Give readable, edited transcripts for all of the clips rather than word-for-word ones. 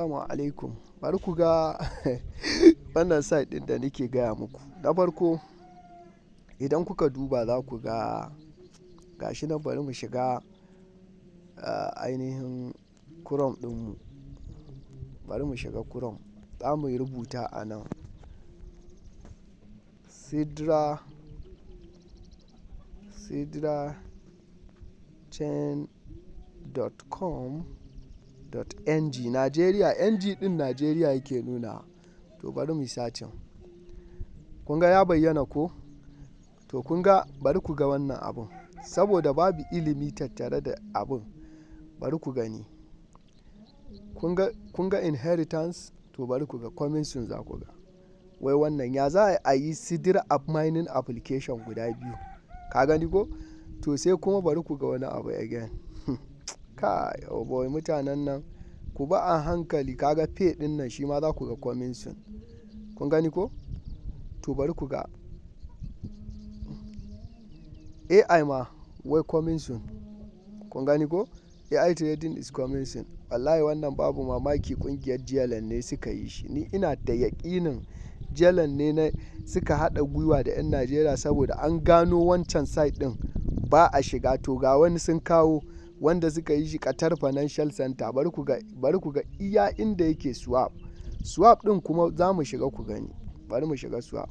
Assalamu alaikum. Bari ku ga wannan site ɗin da nake gaya muku. Na farko, idan kuka duba za ku ga gashi nan bari mu shiga ainihin Chrome ɗinmu. Bari mu shiga Chrome. Za mu yi rubuta a nan sidrachain.com.ng Najeriya, NG ɗin Najeriya yake nuna. To bari mu yi sacin. Kun ga ya bayyana ko? To kun ga bari ku ga wannan abun. Saboda babu ilimi tattare da abun. Bari ku gani. Kun ga inheritance? To bari ku ga coming soon za ku ga. Wai wannan ya za a yi Sidra app mining application guda biyu. Ka gani ko? To sai kuma bari ku ga wani abu again. Kai, oh boy, mutanen nan ku ba a hankali. Kaga pay ɗin nan shi ma za ku ga coming soon. Kun gani ko? To bari ku ga AI ma wai coming soon. Kun gani ko? AI trading is coming soon. Wallahi wannan babu mamaki kungiyar GLN ne suka yi shi. Ni ina da yaƙinin GLN ne suka haɗa gwiwa da 'yan Najeriya saboda an gano wancan site ɗin ba a shiga. To ga wani sun kawo wanda suka yi shi Qatar Financial Center. Bari ku ga iya inda yake swap. Swap ɗin kuma za mu shiga ku gani. Bari mu shiga swap.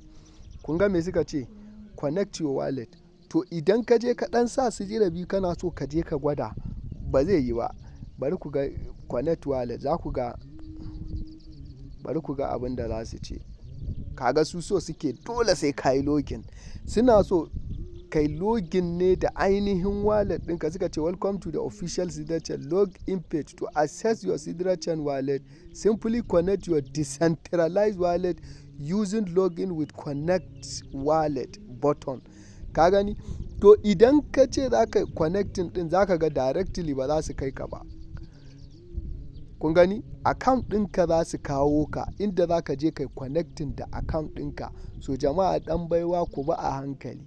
Kun ga me suka ce? Connect your wallet. To idan ka je ka ɗan sa su jirabi kana so ka je ka gwada ba zai yi ba. Bari ku ga connect wallet. Za ku ga bari ku ga abin da za su ce. Kaga su so suke dole sai ka yi login. Suna so kai login ne da ainihin wallet ɗinka. Suka ce welcome to the official Sidrachain login page. To access your Sidrachain wallet, simply connect your decentralized wallet using login with connect wallet button. Ka gani? To idan ka ce za ka connecting ɗin za ka ga directly ba za su kai ka ba. Kun gani? Account ɗinka za su kawo ka inda za ka je kai connecting da account ɗinka. So jama'a ɗan baiwa ku ba a hankali.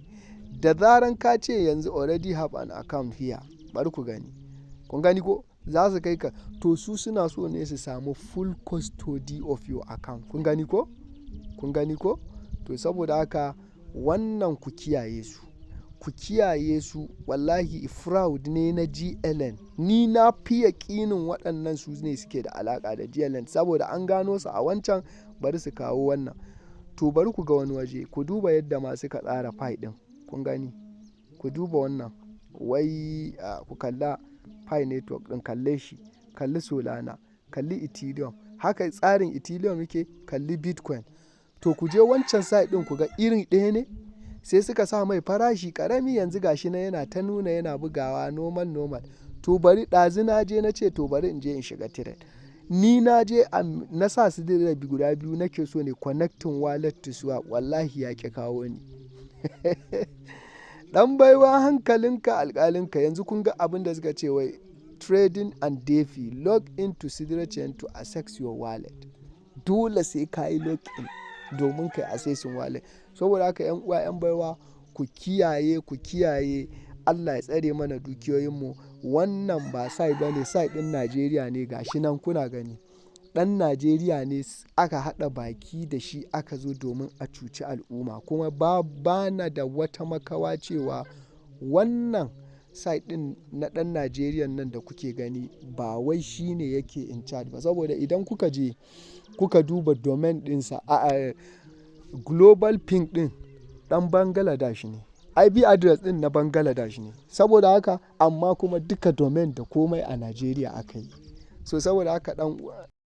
Da zaran ka ce yanzu already have an account here. Bari ku gani. Kun gani ko? Za su kai ka. To su suna so ne su samu full custody of your account. Kun gani ko? Kun gani ko? To saboda haka wannan ku kiyaye su. Ku kiyaye su. Wallahi fraud ne na GLN. Ni na fi yaƙinin waɗannan su ne suke da alaƙa da GLN saboda an gano su a wancan bari su kawo wannan. To bari ku ga wani waje. Ku duba yadda ma suka tsara file ɗin. Kun gani? Ku duba wannan. Wai ku kalla Pi network ɗin, kalle shi. Kalli Solana. Kalli Ethereum. Haka tsarin Ethereum yake. Kalli Bitcoin. To ku je wancan site ɗin ku ga irin ɗaya ne. Sai suka sa mai farashi ƙarami yanzu gashi na yana ta nuna yana bugawa normal. To bari ɗazu na je na ce to bari in je in shiga trade. Ni na je na sa su guda biyu nake so ne connecting wallet to swap. Wallahi ya ƙi kawo ni. Ɗan baiwa hankalinka alƙalinka. Yanzu kun ga abin da suka ce wai trading and DeFi log into Sidrachain to access your wallet. Dole sai ka yi log in domin kai accessing wallet. Saboda haka 'yan uwa 'yan baiwa ku kiyaye Allah ya tsare mana dukiyoyinmu. Wannan ba site bane, site ɗin Najeriya ne gashi nan kuna gani. Ɗan Najeriya ne aka haɗa baki da shi aka zo domin a cuci al'umma. Kuma ba na da wata makawa cewa wannan site ɗin na ɗan Najeriya nan da kuke gani ba wai shi ne yake in charge ba. Saboda idan kuka je kuka duba domain ɗinsa a global ping ɗin ɗan Bangladesh ne. IP address ɗin na Bangladesh ne. Saboda haka amma kuma duka domain da komai a Najeriya aka yi. So saboda haka ɗan